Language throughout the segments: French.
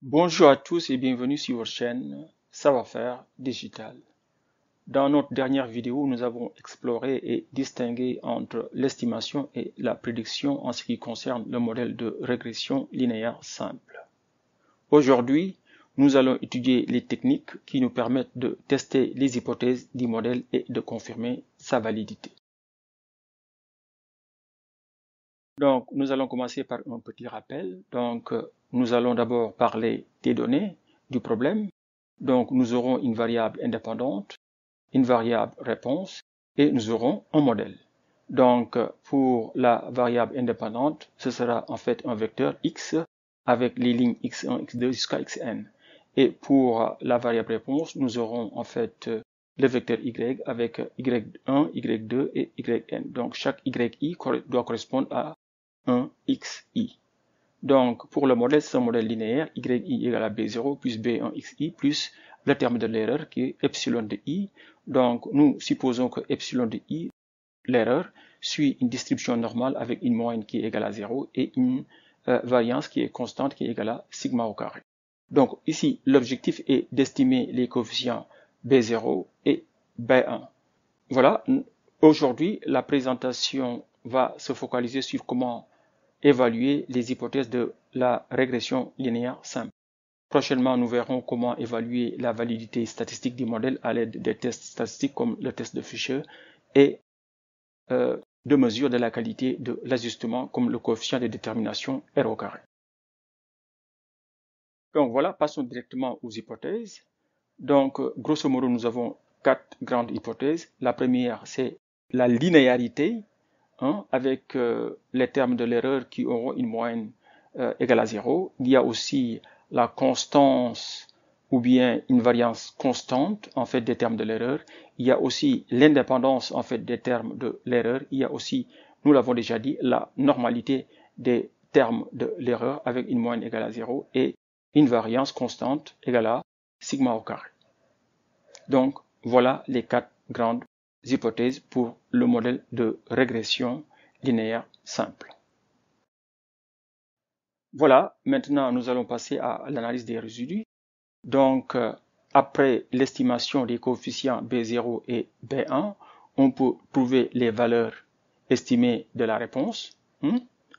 Bonjour à tous et bienvenue sur votre chaîne Savoir-faire digital. Dans notre dernière vidéo, nous avons exploré et distingué entre l'estimation et la prédiction en ce qui concerne le modèle de régression linéaire simple. Aujourd'hui, nous allons étudier les techniques qui nous permettent de tester les hypothèses du modèle et de confirmer sa validité. Donc, nous allons commencer par un petit rappel. Donc, nous allons d'abord parler des données du problème. Donc, nous aurons une variable indépendante, une variable réponse et nous aurons un modèle. Donc, pour la variable indépendante, ce sera en fait un vecteur x avec les lignes x1, x2 jusqu'à xn. Et pour la variable réponse, nous aurons en fait le vecteur y avec y1, y2 et yn. Donc, chaque yi doit correspondre à un xi. Donc, pour le modèle, c'est un modèle linéaire, yi égale à b0 plus b1xi plus le terme de l'erreur qui est epsilon de i. Donc, nous supposons que epsilon de i, l'erreur, suit une distribution normale avec une moyenne qui est égale à 0 et une variance qui est constante qui est égale à sigma au carré. Donc, ici, l'objectif est d'estimer les coefficients b0 et b1. Voilà, aujourd'hui, la présentation va se focaliser sur comment évaluer les hypothèses de la régression linéaire simple. Prochainement, nous verrons comment évaluer la validité statistique du modèle à l'aide des tests statistiques comme le test de Fisher et de mesures de la qualité de l'ajustement comme le coefficient de détermination R au carré. Donc voilà, passons directement aux hypothèses. Donc, grosso modo, nous avons quatre grandes hypothèses. La première, c'est la linéarité, avec les termes de l'erreur qui auront une moyenne égale à 0. Il y a aussi la constance ou bien une variance constante en fait des termes de l'erreur. Il y a aussi l'indépendance en fait des termes de l'erreur. Il y a aussi, nous l'avons déjà dit, la normalité des termes de l'erreur avec une moyenne égale à 0 et une variance constante égale à sigma au carré. Donc, voilà les quatre grandes hypothèses pour le modèle de régression linéaire simple. Voilà, maintenant nous allons passer à l'analyse des résidus. Donc, après l'estimation des coefficients B0 et B1, on peut trouver les valeurs estimées de la réponse,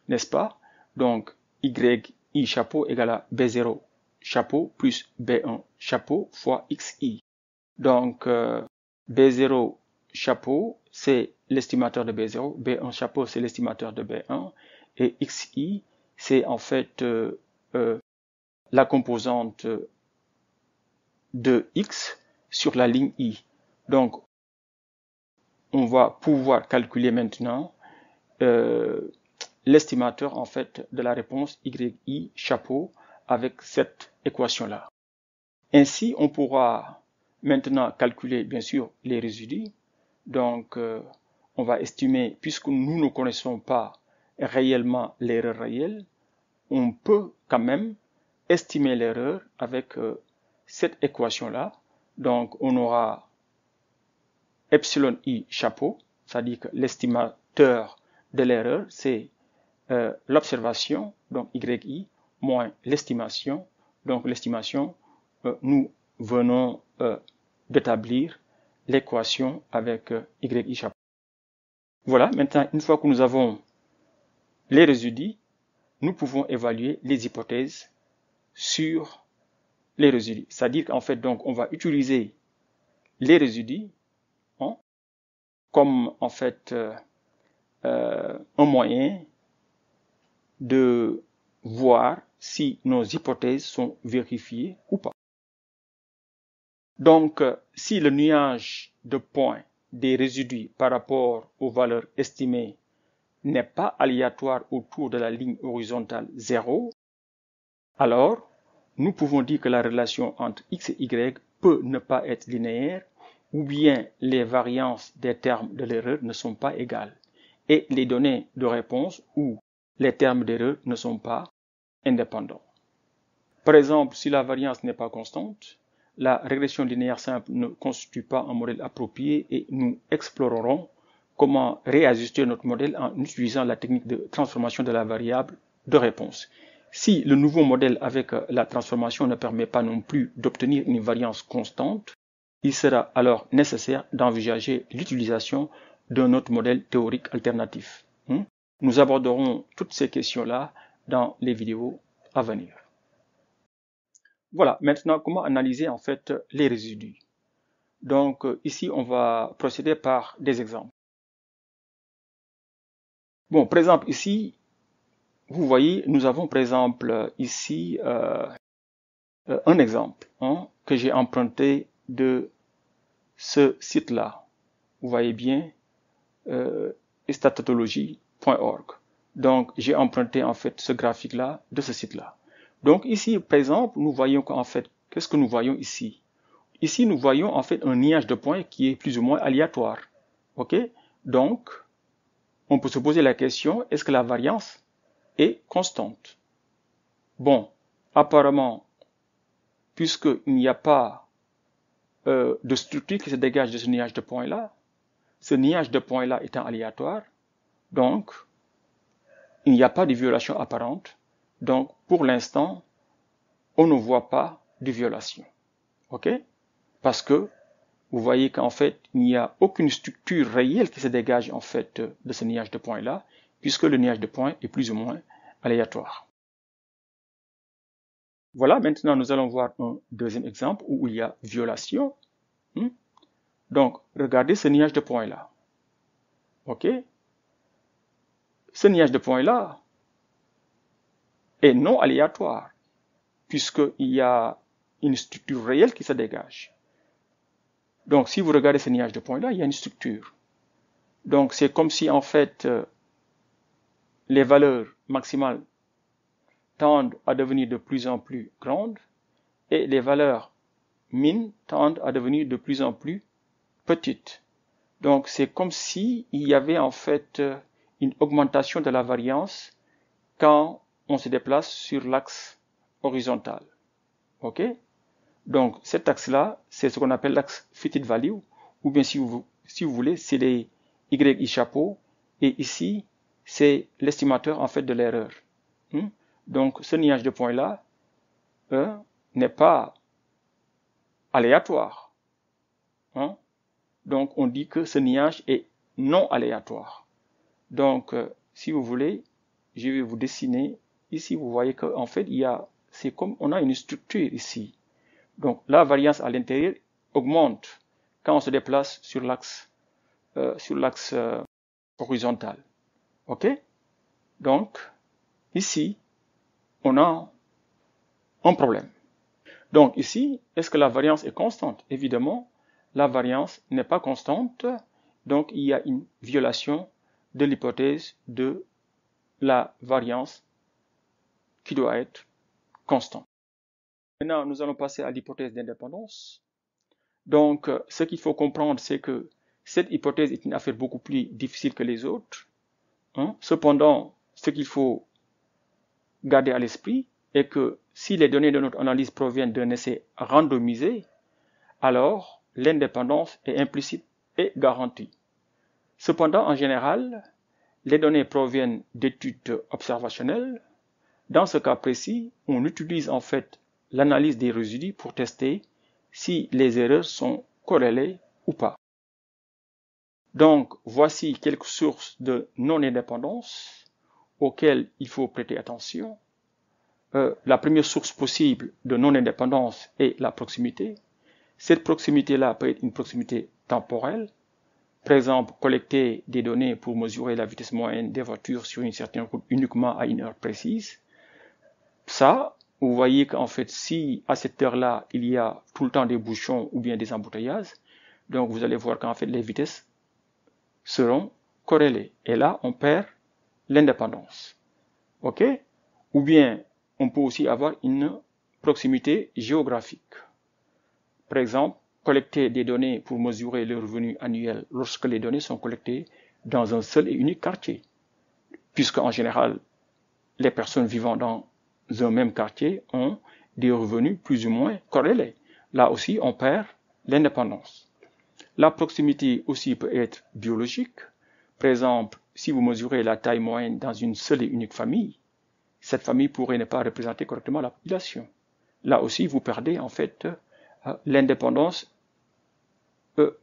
n'est-ce pas? Donc, yi chapeau égale à B0 chapeau plus B1 chapeau fois xi. Donc, B0 chapeau, c'est l'estimateur de B0, B1 chapeau, c'est l'estimateur de B1, et xi, c'est en fait la composante de x sur la ligne i. Donc, on va pouvoir calculer maintenant l'estimateur en fait de la réponse yi chapeau avec cette équation-là. Ainsi, on pourra maintenant calculer bien sûr les résidus. Donc, on va estimer, puisque nous ne connaissons pas réellement l'erreur réelle, on peut quand même estimer l'erreur avec cette équation-là. Donc, on aura epsilon i chapeau, c'est-à-dire que l'estimateur de l'erreur, c'est l'observation, donc yi, moins l'estimation. Donc, l'estimation, nous venons d'établir l'équation avec yi chapeau. Voilà, maintenant, une fois que nous avons les résidus, nous pouvons évaluer les hypothèses sur les résidus. C'est-à-dire qu'en fait, donc, on va utiliser les résidus comme en fait un moyen de voir si nos hypothèses sont vérifiées ou pas. Donc, si le nuage de points des résidus par rapport aux valeurs estimées n'est pas aléatoire autour de la ligne horizontale 0, alors nous pouvons dire que la relation entre x et y peut ne pas être linéaire ou bien les variances des termes de l'erreur ne sont pas égales et les données de réponse ou les termes d'erreur ne sont pas indépendants. Par exemple, si la variance n'est pas constante, la régression linéaire simple ne constitue pas un modèle approprié et nous explorerons comment réajuster notre modèle en utilisant la technique de transformation de la variable de réponse. Si le nouveau modèle avec la transformation ne permet pas non plus d'obtenir une variance constante, il sera alors nécessaire d'envisager l'utilisation d'un autre modèle théorique alternatif. Nous aborderons toutes ces questions-là dans les vidéos à venir. Voilà, maintenant comment analyser en fait les résidus. Donc ici on va procéder par des exemples. Bon, par exemple ici, vous voyez, nous avons par exemple ici un exemple que j'ai emprunté de ce site-là. Vous voyez bien, statology.org. Donc j'ai emprunté en fait ce graphique-là de ce site-là. Donc ici, par exemple, nous voyons qu'en fait, qu'est-ce que nous voyons ici? Ici, nous voyons en fait un niage de points qui est plus ou moins aléatoire. Ok? Donc, on peut se poser la question, est-ce que la variance est constante? Bon, apparemment, puisqu'il n'y a pas de structure qui se dégage de ce niage de points-là, ce niage de points-là étant aléatoire, donc, il n'y a pas de violation apparente. Donc, pour l'instant, on ne voit pas de violation. Ok? Parce que vous voyez qu'en fait, il n'y a aucune structure réelle qui se dégage en fait de ce niage de points-là, puisque le niage de points est plus ou moins aléatoire. Voilà, maintenant nous allons voir un deuxième exemple où il y a violation. Donc, regardez ce niage de points-là. Ok? Ce niage de points-là est non aléatoire, puisqu'il y a une structure réelle qui se dégage. Donc, si vous regardez ce niage de points-là, il y a une structure. Donc, c'est comme si, en fait, les valeurs maximales tendent à devenir de plus en plus grandes et les valeurs min tendent à devenir de plus en plus petites. Donc, c'est comme si il y avait, en fait, une augmentation de la variance quand on se déplace sur l'axe horizontal. Ok? Donc, cet axe-là, c'est ce qu'on appelle l'axe fitted value, ou bien si vous voulez, c'est les YI chapeau, et ici, c'est l'estimateur en fait de l'erreur. Donc, ce niage de points-là n'est pas aléatoire. Donc, on dit que ce niage est non aléatoire. Donc, si vous voulez, je vais vous dessiner. Ici, vous voyez qu'en fait, c'est comme on a une structure ici. Donc, la variance à l'intérieur augmente quand on se déplace sur l'axe horizontal. Ok? Donc, ici, on a un problème. Donc, ici, est-ce que la variance est constante? Évidemment, la variance n'est pas constante. Donc, il y a une violation de l'hypothèse de la variance qui doit être constante. Maintenant, nous allons passer à l'hypothèse d'indépendance. Donc, ce qu'il faut comprendre, c'est que cette hypothèse est une affaire beaucoup plus difficile que les autres. Cependant, ce qu'il faut garder à l'esprit est que si les données de notre analyse proviennent d'un essai randomisé, alors l'indépendance est implicite et garantie. Cependant, en général, les données proviennent d'études observationnelles. Dans ce cas précis, on utilise en fait l'analyse des résidus pour tester si les erreurs sont corrélées ou pas. Donc, voici quelques sources de non-indépendance auxquelles il faut prêter attention. La première source possible de non-indépendance est la proximité. Cette proximité-là peut être une proximité temporelle. Par exemple, collecter des données pour mesurer la vitesse moyenne des voitures sur une certaine route uniquement à une heure précise. Ça, vous voyez qu'en fait, si à cette heure-là, il y a tout le temps des bouchons ou bien des embouteillages, donc vous allez voir qu'en fait, les vitesses seront corrélées. Et là, on perd l'indépendance. OK? Ou bien, on peut aussi avoir une proximité géographique. Par exemple, collecter des données pour mesurer le revenu annuel lorsque les données sont collectées dans un seul et unique quartier. Puisque, en général, les personnes vivant dans un même quartier ont des revenus plus ou moins corrélés. Là aussi, on perd l'indépendance. La proximité aussi peut être biologique. Par exemple, si vous mesurez la taille moyenne dans une seule et unique famille, cette famille pourrait ne pas représenter correctement la population. Là aussi, vous perdez en fait l'indépendance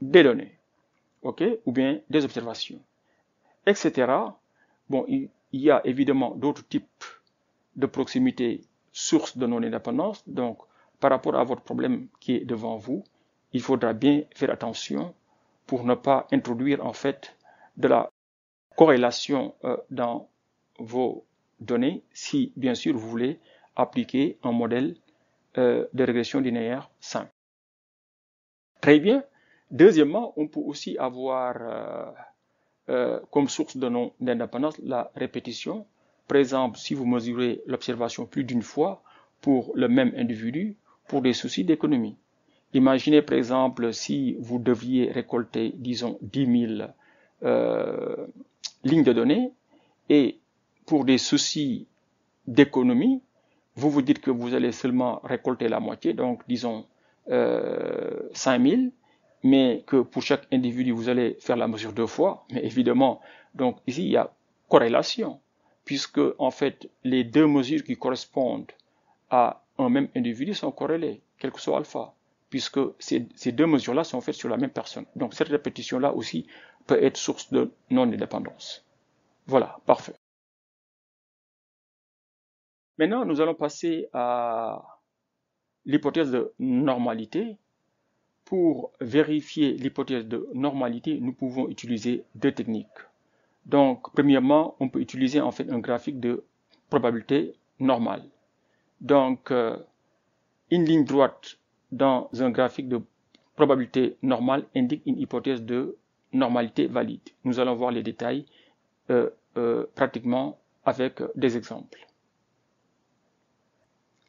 des données, ok, ou bien des observations, etc. Bon, il y a évidemment d'autres types de proximité source de non-indépendance. Donc, par rapport à votre problème qui est devant vous, il faudra bien faire attention pour ne pas introduire en fait de la corrélation dans vos données si bien sûr vous voulez appliquer un modèle de régression linéaire simple. Très bien. Deuxièmement, on peut aussi avoir comme source de non-indépendance la répétition. Par exemple, si vous mesurez l'observation plus d'une fois pour le même individu pour des soucis d'économie. Imaginez par exemple si vous deviez récolter, disons, 10 000 lignes de données et pour des soucis d'économie, vous vous dites que vous allez seulement récolter la moitié, donc disons 5 000, mais que pour chaque individu, vous allez faire la mesure 2 fois. Mais évidemment, donc ici, il y a corrélation, puisque en fait, les deux mesures qui correspondent à un même individu sont corrélées, quel que soit alpha, puisque ces deux mesures-là sont faites sur la même personne. Donc cette répétition-là aussi peut être source de non-indépendance. Voilà, parfait. Maintenant, nous allons passer à l'hypothèse de normalité. Pour vérifier l'hypothèse de normalité, nous pouvons utiliser deux techniques. Donc, premièrement, on peut utiliser en fait un graphique de probabilité normale. Donc, une ligne droite dans un graphique de probabilité normale indique une hypothèse de normalité valide. Nous allons voir les détails pratiquement avec des exemples.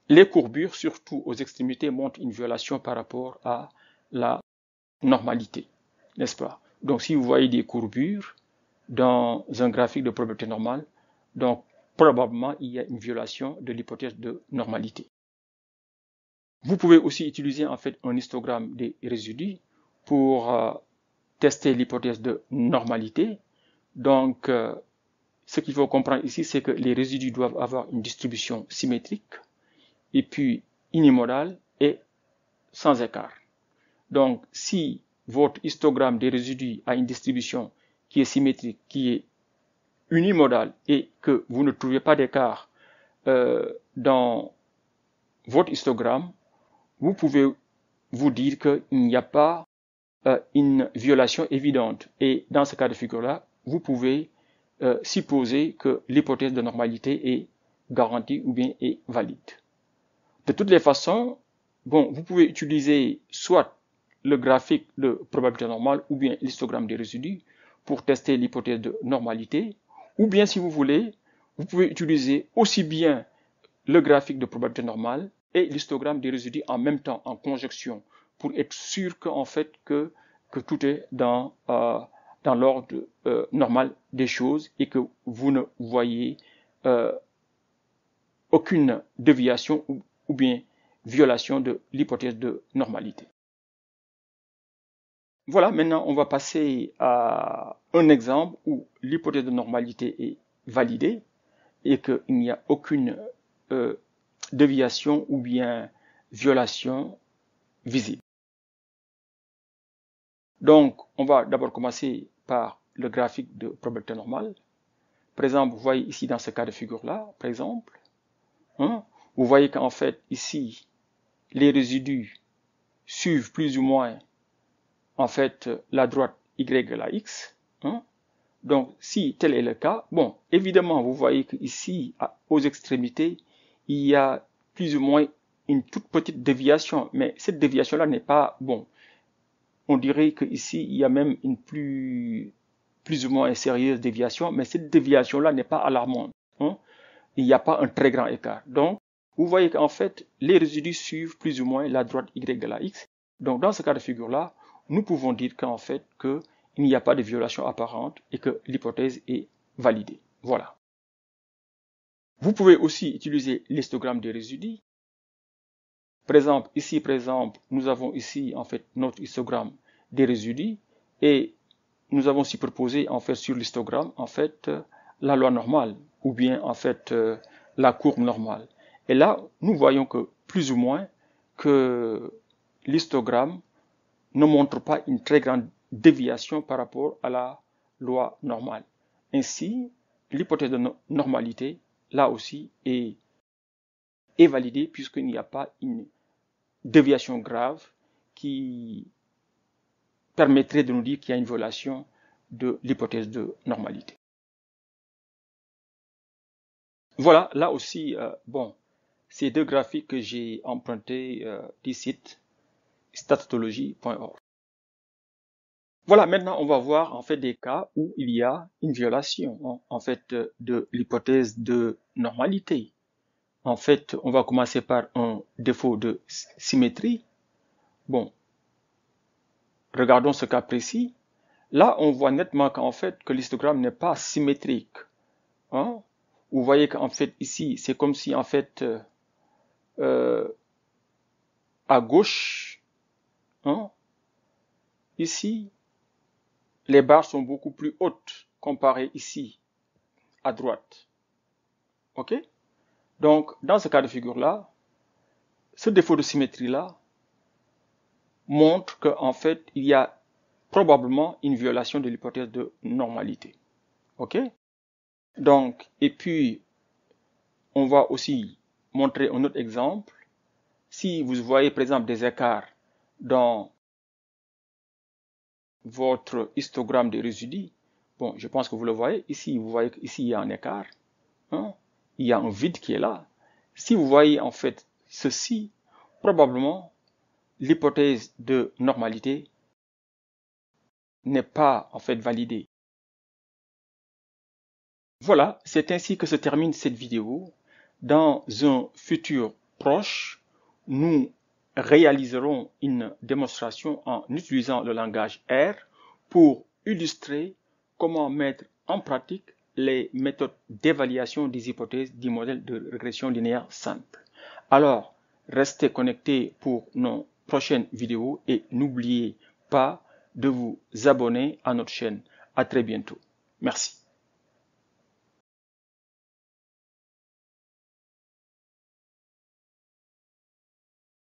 Les courbures, surtout aux extrémités, montrent une violation par rapport à la normalité, n'est-ce pas? Donc, si vous voyez des courbures dans un graphique de probabilité normale, donc probablement il y a une violation de l'hypothèse de normalité. Vous pouvez aussi utiliser en fait un histogramme des résidus pour tester l'hypothèse de normalité. Donc, ce qu'il faut comprendre ici, c'est que les résidus doivent avoir une distribution symétrique et puis unimodale et sans écart. Donc, si votre histogramme des résidus a une distribution qui est symétrique, qui est unimodale et que vous ne trouvez pas d'écart dans votre histogramme, vous pouvez vous dire qu'il n'y a pas une violation évidente. Et dans ce cas de figure-là, vous pouvez supposer que l'hypothèse de normalité est garantie ou bien est valide. De toutes les façons, bon, vous pouvez utiliser soit le graphique de probabilité normale ou bien l'histogramme des résidus pour tester l'hypothèse de normalité, ou bien si vous voulez, vous pouvez utiliser aussi bien le graphique de probabilité normale et l'histogramme des résidus en même temps en conjonction pour être sûr qu'en fait que tout est dans l'ordre normal des choses et que vous ne voyez aucune déviation ou bien violation de l'hypothèse de normalité. Voilà, maintenant on va passer à un exemple où l'hypothèse de normalité est validée et qu'il n'y a aucune déviation ou bien violation visible. Donc, on va d'abord commencer par le graphique de probabilité normale. Par exemple, vous voyez ici dans ce cas de figure-là, par exemple, vous voyez qu'en fait, ici, les résidus suivent plus ou moins en fait la droite y et la x. Donc, si tel est le cas, bon, évidemment, vous voyez qu'ici, aux extrémités, il y a plus ou moins une toute petite déviation, mais cette déviation-là n'est pas, bon, on dirait qu'ici, il y a même une plus ou moins sérieuse déviation, mais cette déviation-là n'est pas alarmante. Il n'y a pas un très grand écart. Donc, vous voyez qu'en fait, les résidus suivent plus ou moins la droite y de la x. Donc, dans ce cas de figure-là, nous pouvons dire qu'en fait, qu'il n'y a pas de violation apparente et que l'hypothèse est validée. Voilà. Vous pouvez aussi utiliser l'histogramme des résidus. Par exemple, ici, nous avons ici, en fait, notre histogramme des résidus et nous avons superposé, en fait, sur l'histogramme, en fait, la loi normale ou bien, en fait, la courbe normale. Et là, nous voyons que plus ou moins que l'histogramme ne montre pas une très grande déviation par rapport à la loi normale. Ainsi, l'hypothèse de normalité, là aussi, est validée puisqu'il n'y a pas une déviation grave qui permettrait de nous dire qu'il y a une violation de l'hypothèse de normalité. Voilà, là aussi, ces deux graphiques que j'ai empruntés du site statology.org. Voilà, maintenant on va voir en fait des cas où il y a une violation en fait de l'hypothèse de normalité. En fait, on va commencer par un défaut de symétrie. Bon, regardons ce cas précis. Là, on voit nettement qu'en fait que l'histogramme n'est pas symétrique. Hein? Vous voyez qu'en fait ici, c'est comme si en fait à gauche, hein, ici, les barres sont beaucoup plus hautes comparées ici à droite. Ok? Donc, dans ce cas de figure-là, ce défaut de symétrie-là montre qu'en fait, il y a probablement une violation de l'hypothèse de normalité. Ok? Donc, et puis, on va aussi montrer un autre exemple. Si vous voyez par exemple des écarts dans votre histogramme de résidus, bon, je pense que vous le voyez, ici, vous voyez qu'ici, il y a un écart, hein, il y a un vide qui est là. Si vous voyez en fait ceci, probablement, l'hypothèse de normalité n'est pas en fait validée. Voilà, c'est ainsi que se termine cette vidéo. Dans un futur proche, nous réaliserons une démonstration en utilisant le langage R pour illustrer comment mettre en pratique les méthodes d'évaluation des hypothèses du modèle de régression linéaire simple. Alors, restez connectés pour nos prochaines vidéos et n'oubliez pas de vous abonner à notre chaîne. À très bientôt. Merci.